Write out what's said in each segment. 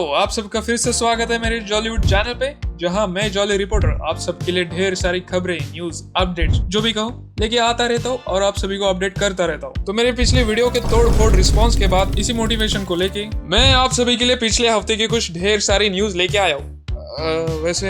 आप सबका फिर से स्वागत है मेरे जॉलीवुड चैनल पे, जहां मैं जॉली रिपोर्टर आप सबके लिए ढेर सारी खबरें, न्यूज, अपडेट्स जो भी कहो लेके आता रहता हूँ और आप सभी को अपडेट करता रहता हूँ। तो मेरे पिछले वीडियो के तोड़-फोड़ रिस्पांस के बाद इसी मोटिवेशन को लेके मैं आप सभी के लिए पिछले हफ्ते की कुछ ढेर सारी न्यूज लेके आया हूँ। वैसे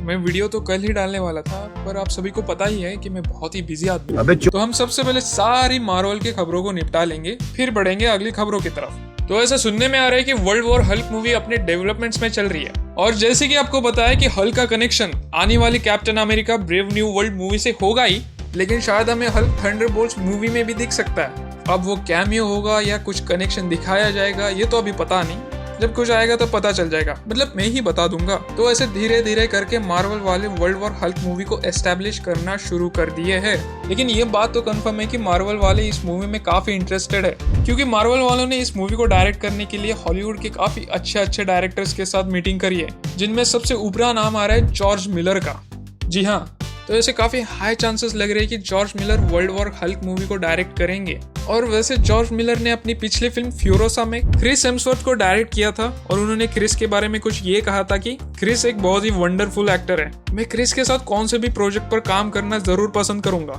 मैं वीडियो तो कल ही डालने वाला था, पर आप सभी को पता ही है कि मैं बहुत ही बिजी आदमी हूँ। तो हम सबसे पहले सारी मार्वल की खबरों को निपटा लेंगे, फिर बढ़ेंगे अगली खबरों की तरफ। तो ऐसा सुनने में आ रहा है कि वर्ल्ड वॉर हल्क मूवी अपने डेवलपमेंट्स में चल रही है, और जैसे कि आपको पता है कि हल्क का कनेक्शन आने वाली captain America brave new world movie से होगा ही, लेकिन शायद हमें हल्क थंडरबोल्ट्स मूवी में भी दिख सकता है। अब वो कैमियो होगा या कुछ कनेक्शन दिखाया जाएगा ये तो अभी पता नहीं, जब कुछ आएगा तो पता चल जाएगा, मतलब मैं ही बता दूंगा। तो ऐसे धीरे धीरे करके मार्वल वाले वर्ल्ड वॉर हल्क मूवी को एस्टेब्लिश करना शुरू कर दिए हैं। लेकिन ये बात तो कंफर्म है कि मार्वल वाले इस मूवी में काफी इंटरेस्टेड है, क्योंकि मार्वल वालों ने इस मूवी को डायरेक्ट करने के लिए हॉलीवुड के काफी अच्छे डायरेक्टर्स के साथ मीटिंग करी है, जिनमें सबसे ऊपरा नाम आ रहा है जॉर्ज मिलर का। जी हाँ, तो ऐसे काफी हाई चांसेस लग रहे हैं कि George Miller world war Hulk movie को डायरेक्ट करेंगे। और वैसे जॉर्ज मिलर ने अपनी पिछली फिल्म फ्यूरोसा में क्रिस हेम्सवर्थ को डायरेक्ट किया था, और उन्होंने क्रिस के बारे में कुछ ये कहा था कि क्रिस एक बहुत ही वंडरफुल एक्टर है, मैं क्रिस के साथ कौन से भी प्रोजेक्ट पर काम करना जरूर पसंद करूंगा।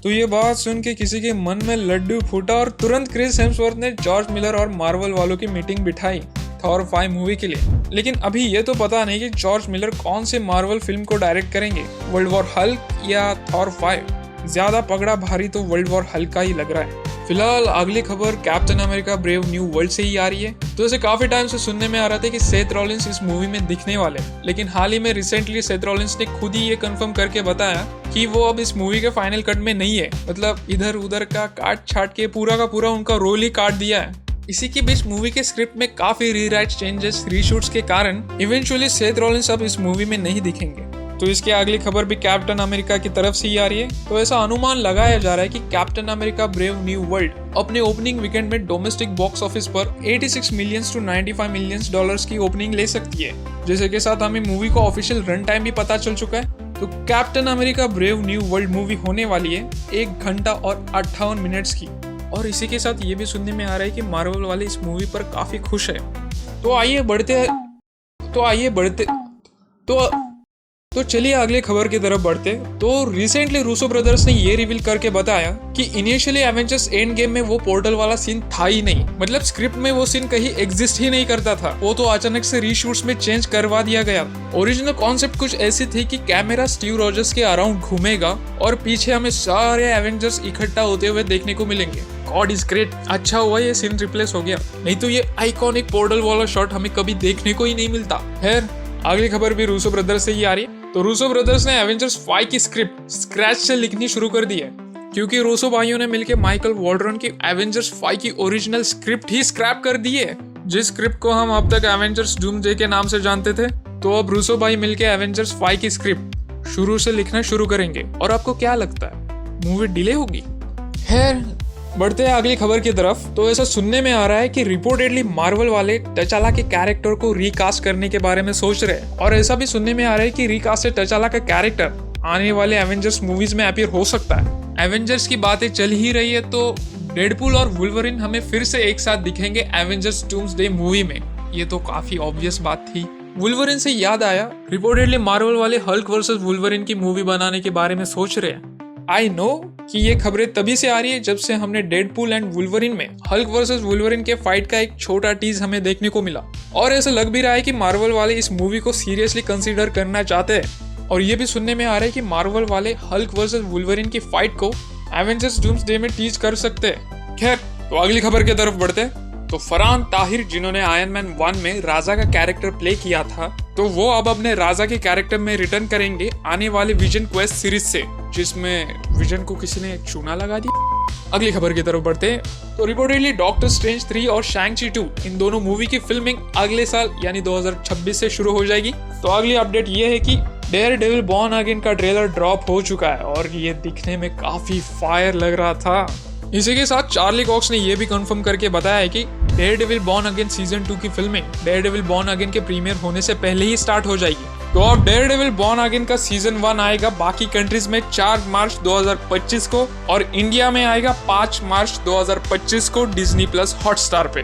तो ये बात सुन के किसी के मन में लड्डू फूटा और तुरंत क्रिस हेम्सवर्थ ने जॉर्ज मिलर और मार्वल वालों की मीटिंग बिठाई थॉर 5 मूवी के लिए। लेकिन अभी ये तो पता नहीं कि जॉर्ज मिलर कौन से मार्वल फिल्म को डायरेक्ट करेंगे, वर्ल्ड वॉर हल्क या थॉर 5। ज्यादा पगड़ा भारी तो वर्ल्ड वॉर हल्क का ही लग रहा है। फिलहाल अगली खबर captain America brave new world से ही आ रही है। तो ऐसे काफी टाइम से सुनने में आ रहा था कि सेथ रॉलिंस इस मूवी में दिखने वाले, लेकिन हाल ही में रिसेंटली सेथ रॉलिंस ने खुद ही ये कंफर्म करके बताया कि वो अब इस मूवी के फाइनल कट में नहीं है, मतलब इधर उधर का काट छाट के पूरा का पूरा उनका रोल ही काट दिया है। इसी के बीच मूवी के स्क्रिप्ट में काफी रीराइट, चेंजेस, रीशूट्स के कारण इवेंचुअली सेथ रॉलिंस अब इस मूवी में नहीं दिखेंगे। तो इसकी अगली खबर भी कैप्टन अमेरिका की तरफ से ही आ रही है। तो ऐसा अनुमान लगाया जा रहा है कि captain America brave new world अपने ओपनिंग वीकेंड में डोमेस्टिक बॉक्स ऑफिस पर 86 मिलियन to 95 मिलियन डॉलर्स की ओपनिंग ले सकती है। जैसे के साथ हमें मूवी का ऑफिशियल रन टाइम भी पता चल चुका है। तो captain America brave new world movie होने वाली है 1 घंटा और 58 मिनट्स की। और इसी के साथ ये भी सुनने में आ रहा है कि मार्वल वाले इस मूवी पर काफी खुश है। तो चलिए अगले खबर की तरफ बढ़ते। तो रिसेंटली रूसो ब्रदर्स ने ये रिवील करके बताया कि इनिशियली एवेंजर्स एंड गेम में वो पोर्टल वाला सीन था ही नहीं, मतलब स्क्रिप्ट में वो सीन कहीं एग्जिस्ट ही नहीं करता था, वो तो अचानक से रीशूट्स में चेंज करवा दिया गया। ओरिजिनल कॉन्सेप्ट कुछ ऐसी थी कि कैमरा स्टीव रॉजर्स के अराउंड घूमेगा और पीछे हमें सारे एवेंजर्स इकट्ठा होते हुए देखने को मिलेंगे। गॉड इज ग्रेट, अच्छा हुआ ये सीन रिप्लेस हो गया, नहीं तो ये आइकॉनिक पोर्टल वाला शॉट हमें कभी देखने को ही नहीं मिलता। खैर अगली खबर भी रूसो ब्रदर्स से ही आ रही है। तो रूसो ब्रदर्स ने एवेंजर्स 5 की स्क्रिप्ट स्क्रैच से लिखनी शुरू कर दी है, क्योंकि रूसो भाइयों ने मिलकर माइकल वॉल्ड्रन की एवेंजर्स 5 की ओरिजिनल स्क्रिप्ट ही स्क्रैप कर दी है, जिस स्क्रिप्ट को हम अब तक एवेंजर्स डूम्सडे के नाम से जानते थे। तो अब रूसो भाई मिलकर एवेंजर्स 5 की स्क्रिप्ट शुरू से लिखना शुरू करेंगे। और आपको क्या लगता है, मूवी डिले होगी? खैर बढ़ते हैं अगली खबर की तरफ। तो ऐसा सुनने में आ रहा है कि रिपोर्टेडली मार्वल वाले टचाला के कैरेक्टर को रिकास्ट करने के बारे में सोच रहे हैं, और ऐसा भी सुनने में आ रहा है कि रिकास्टेड टचाला का कैरेक्टर आने वाले एवेंजर्स मूवीज में अपीयर हो सकता है। एवेंजर्स की बातें चल ही रही है, तो डेडपूल और वुल्वरिन हमें फिर से एक साथ दिखेंगे एवेंजर्स डूम्सडे मूवी में, ये तो काफी ऑब्वियस बात थी। वुल्वरिन से याद आया, रिपोर्टेडली मार्वल वाले हल्क वर्सेस वुल्वरिन की मूवी बनाने के बारे में सोच रहे हैं। आई नो कि ये खबरें तभी से आ रही है जब से हमने डेडपूल एंड वुल्वरिन में हल्क वर्सेस वुल्वरिन के फाइट का एक छोटा टीज हमें देखने को मिला, और ऐसा लग भी रहा है कि मार्वल वाले इस मूवी को सीरियसली कंसीडर करना चाहते हैं। और ये भी सुनने में आ रहा है कि मार्वल वाले हल्क वर्सेस वुल्वरिन की फाइट को एवेंजर्स डूम्सडे में टीज कर सकते हैं। खैर तो अगली खबर की तरफ बढ़ते हैं। तो फरहान ताहिर, जिन्होंने आयरन मैन 1 में राजा का कैरेक्टर प्ले किया था, तो वो अब अपने राजा के कैरेक्टर में रिटर्न करेंगे आने वाले विजन क्वेस्ट सीरीज से, जिसमें विजन को किसी ने चूना लगा दिया। अगली खबर की तरफ बढ़ते हैं। तो रिपोर्टेडली डॉक्टर स्ट्रेंज 3 और शैंग-ची 2 इन दोनों मूवी की फिल्मिंग अगले साल यानी 2026 से शुरू हो जाएगी। तो अगली अपडेट ये है कि डेयरडेविल बॉर्न अगेन का ट्रेलर ड्रॉप हो चुका है, और ये दिखने में काफी फायर लग रहा था। इसी के साथ चार्ली कॉक्स ने यह भी कंफर्म करके बताया है कि डेयरडेविल बॉर्न अगेन सीजन 2 की फिल्मिंग डेयरडेविल बॉर्न अगेन के प्रीमियर होने से पहले ही स्टार्ट हो जाएगी। तो अब डेयरडेविल बॉर्न अगेन का सीजन 1 आएगा बाकी कंट्रीज में 4 मार्च 2025 को, और इंडिया में आएगा 5 मार्च 2025 को डिज्नी प्लस हॉटस्टार पे।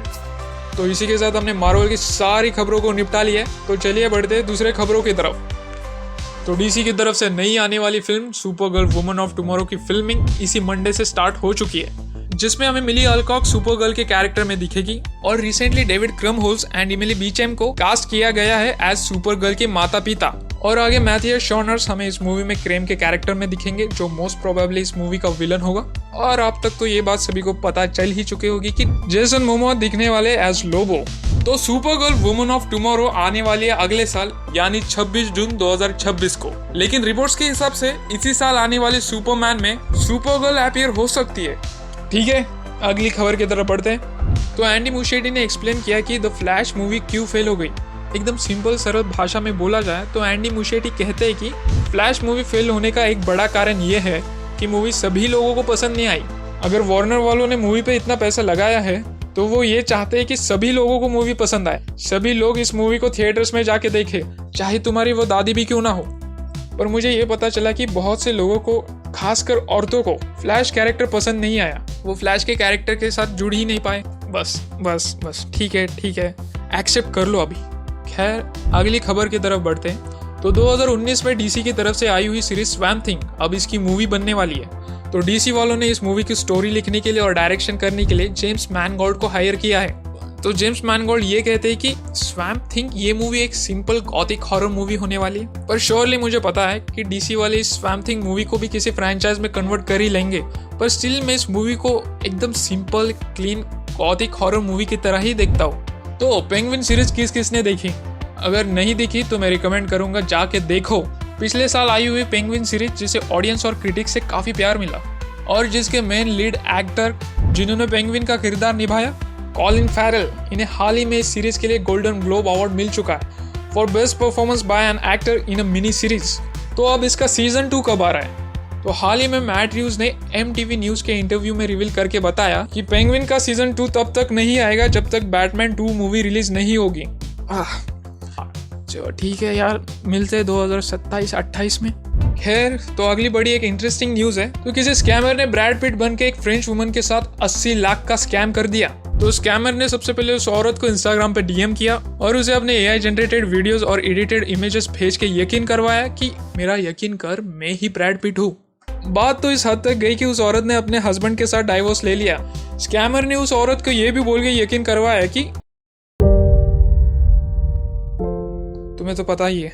तो इसी के साथ हमने मार्वल की सारी खबरों को निपटा लिया है। तो चलिए बढ़ते हैं दूसरे खबरों की तरफ। तो डीसी की तरफ से नई आने वाली film Supergirl woman of tomorrow की फिल्मिंग इसी मंडे से स्टार्ट हो चुकी है, जिसमें हमें मिली अल्कॉक सुपरगर्ल के कैरेक्टर में दिखेगी और रिसेंटली डेविड क्रमहोल्स एंड इमिली बीचेम को कास्ट किया गया है एज सुपरगर्ल के माता पिता। और आगे मैथियस शॉनर्स हमें इस मूवी में क्रेम के कैरेक्टर में दिखेंगे, जो मोस्ट प्रोबेबली इस मूवी का विलन होगा। और अब तक तो ये बात सभी को पता चल ही चुकी होगी कि जेसन मोमोआ दिखने वाले एज लोबो। तो सुपरगर्ल वुमन ऑफ टुमारो आने वाली है अगले साल यानी 26 जून 2026 को। लेकिन रिपोर्ट्स के हिसाब से इसी साल आने वाले सुपरमैन में सुपरगर्ल अपीयर हो सकती है। ठीक है, अगली खबर की तरफ बढ़ते हैं। तो एंडी मुशेटी ने एक्सप्लेन किया कि द फ्लैश मूवी क्यों फेल हो गई। एकदम सिंपल सरल भाषा में बोला जाए तो एंडी मुशेटी कहते हैं कि फ्लैश मूवी फेल होने का एक बड़ा कारण ये है कि मूवी सभी लोगों को पसंद नहीं आई। अगर वार्नर वालों ने मूवी पे इतना पैसा लगाया है तो वो ये चाहते हैं कि सभी लोगों को मूवी पसंद आए, सभी लोग इस मूवी को थिएटर्स में जाके देखें, चाहे तुम्हारी वो दादी भी क्यों ना हो। पर मुझे ये पता चला कि बहुत से लोगों को, खासकर औरतों को, फ्लैश कैरेक्टर पसंद नहीं आया। वो फ्लैश के कैरेक्टर के साथ जुड़ ही नहीं पाए। बस ठीक है एक्सेप्ट कर लो अभी। खैर, अगली खबर की तरफ बढ़ते हैं। तो 2019 में डीसी की तरफ से आई हुई सीरीज स्वैम्प थिंग अब इसकी मूवी बनने वाली है। तो डीसी वालों ने इस मूवी की स्टोरी लिखने के लिए और डायरेक्शन करने के लिए जेम्स मैनगोल्ड को हायर किया है। तो जेम्स मैनगोल्ड ये कहते हैं कि स्वैम्प थिंग ये मूवी एक सिंपल गॉथिक हॉरर मूवी होने वाली है। पर श्योरली मुझे पता है कि डीसी वाले इस स्वैम्प थिंग मूवी को भी किसी फ्रेंचाइज में कन्वर्ट कर ही लेंगे, पर स्टिल मैं इस मूवी को एकदम simple clean Gothic horror movie की तरह ही देखता हूँ। तो पेंगुइन सीरीज किसने देखी? अगर नहीं देखी तो मैं रिकमेंड करूंगा जाके देखो। पिछले साल आई हुई पेंगुइन सीरीज जिसे ऑडियंस और क्रिटिक्स से काफी प्यार मिला और जिसके मेन लीड एक्टर जिन्होंने पेंगुइन का किरदार निभाया, कॉलिन फैरेल, इन्हें हाल ही में इस सीरीज के लिए गोल्डन ग्लोब अवार्ड मिल चुका है for best performance by an actor in a mini series. तो अब इसका सीजन 2 कब आ रहा है? तो हाल ही में मैट रिव्यूज ने MTV न्यूज के इंटरव्यू में रिवील करके बताया कि पेंगुइन का सीजन 2 तब तक नहीं आएगा जब तक बैटमैन 2 मूवी रिलीज नहीं होगी। ठीक है यार, मिलते हैं 2027-28 में। खैर, तो अगली बड़ी एक इंटरेस्टिंग न्यूज है। तो किसी स्कैमर ने ब्रैड पिट बन के एक फ्रेंच वुमन के साथ 80 लाख का स्कैम कर दिया। तो स्कैमर ने सबसे पहले उस औरत को इंस्टाग्राम पे DM किया और उसे अपने AI जनरेटेड वीडियोस और एडिटेड इमेजेस भेज के यकीन करवाया कि मेरा यकीन कर, मैं ही ब्रैड पिट हूँ। बात तो इस हद तक गई कि उस औरत ने अपने हस्बैंड के साथ डाइवोर्स ले लिया। स्कैमर ने उस औरत को यह भी बोल के यकीन करवाया कि तुम्हें तो पता ही है,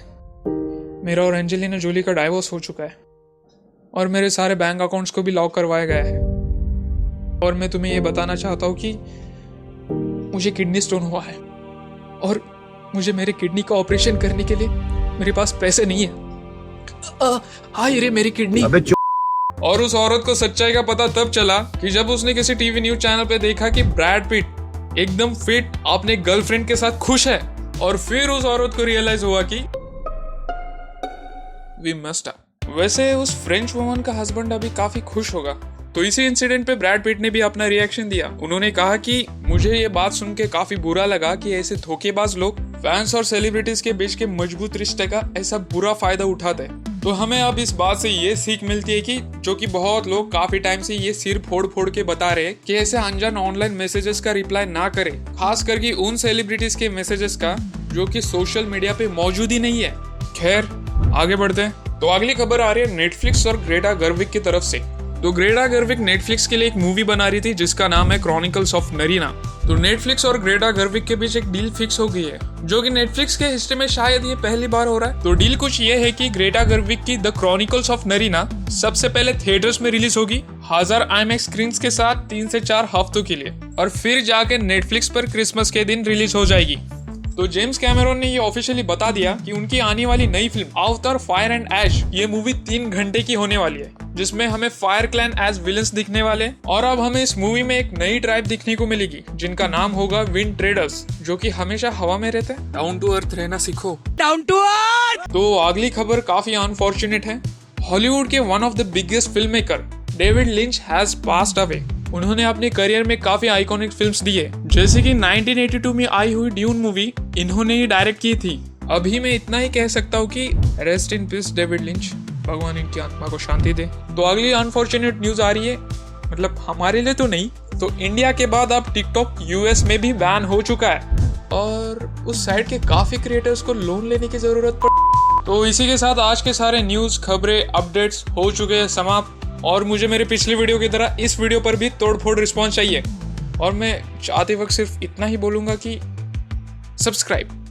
मेरा और एंजेलिना जोली का डाइवोर्स हो चुका है और मेरे सारे बैंक अकाउंट्स को भी लॉक करवाया गया है। और मैं तुम्हें ये बताना चाहता हूँ कि मुझे किडनी स्टोन हुआ है और मुझे मेरे किडनी का ऑपरेशन करने के लिए मेरे पास पैसे नहीं है। हाय रे मेरी किडनी। और उस औरत को सच्चाई का पता तब चला कि जब उसने किसी टीवी न्यूज चैनल पे देखा कि ब्रैड पिट एकदम फिट अपने गर्लफ्रेंड के साथ खुश है। और फिर उस औरत को रियलाइज हुआ कि वी मस्ट अप। वैसे उस फ्रेंच वुमन का हस्बैंड अभी काफी खुश होगा। तो इसी इंसिडेंट पे ब्रैड पिट ने भी अपना रिएक्शन दिया। उन्होंने कहा कि मुझे ये बात सुन के काफी बुरा लगा कि ऐसे धोखेबाज लोग फैंस और सेलिब्रिटीज के बीच के मजबूत रिश्ते का ऐसा बुरा फायदा उठाते हैं। तो हमें अब इस बात से ये सीख मिलती है कि जो कि बहुत लोग काफी टाइम से ये सिर फोड़ फोड़ के बता रहे कि ऐसे अनजान ऑनलाइन मैसेजेस का रिप्लाई ना करें, खास करके उन सेलिब्रिटीज के मैसेजेस का जो कि सोशल मीडिया पे मौजूद ही नहीं है। खैर, आगे बढ़ते हैं। तो अगली खबर आ रही है नेटफ्लिक्स और ग्रेटा गर्विग की तरफ से। तो ग्रेटा गर्विग नेटफ्लिक्स के लिए एक मूवी बना रही थी जिसका नाम है क्रॉनिकल्स ऑफ नरीना। तो नेटफ्लिक्स और ग्रेटा गर्विग के बीच एक डील फिक्स हो गई है, जो कि नेटफ्लिक्स के हिस्ट्री में शायद ये पहली बार हो रहा है। तो डील कुछ ये है कि ग्रेटा गर्विग की द क्रॉनिकल्स ऑफ नरीना सबसे पहले थिएटर्स में रिलीज होगी 1000 IMAX स्क्रीन्स के साथ 3 से 4 हफ्तों के लिए, और फिर जाके नेटफ्लिक्स पर क्रिसमस के दिन रिलीज हो जाएगी। तो जेम्स कैमरॉन ने ये ऑफिशियली बता दिया कि उनकी आने वाली नई फिल्म अवतार फायर एंड ऐश ये मूवी 3 घंटे की होने वाली है, जिसमें हमें फायर क्लैन एज विलन्स दिखने वाले, और अब हमें इस मूवी में एक नई ट्राइब दिखने को मिलेगी जिनका नाम होगा विंड ट्रेडर्स, जो कि हमेशा हवा में रहते हैं। डाउन टू अर्थ रहना सीखो, डाउन टू अर्थ। तो अगली खबर काफी अनफॉर्चुनेट है। हॉलीवुड के one of the biggest film maker David lynch has passed away. उन्होंने अपने करियर में काफी आइकॉनिक फिल्म्स दी है, जैसे कि 1982 में आई हुई ड्यून मूवी इन्होंने ही डायरेक्ट की थी। अभी मैं इतना ही कह सकता हूँ कि rest in peace David lynch, भगवान इनकी आत्मा को शांति दे। तो अगली अनफॉर्चुनेट न्यूज आ रही है, मतलब हमारे लिए तो नहीं, तो इंडिया के बाद अब टिकटॉक यूएस में भी बैन हो चुका है और उस साइट के काफी क्रिएटर्स को लोन लेने की जरूरत पड़। तो इसी के साथ आज के सारे न्यूज, खबरें, अपडेट्स हो चुके हैं समाप्त। और मुझे मेरे पिछले वीडियो की तरह इस वीडियो पर भी तोड़फोड़ रिस्पॉन्स चाहिए। और मैं चाहते वक्त सिर्फ इतना ही बोलूंगा कि सब्सक्राइब।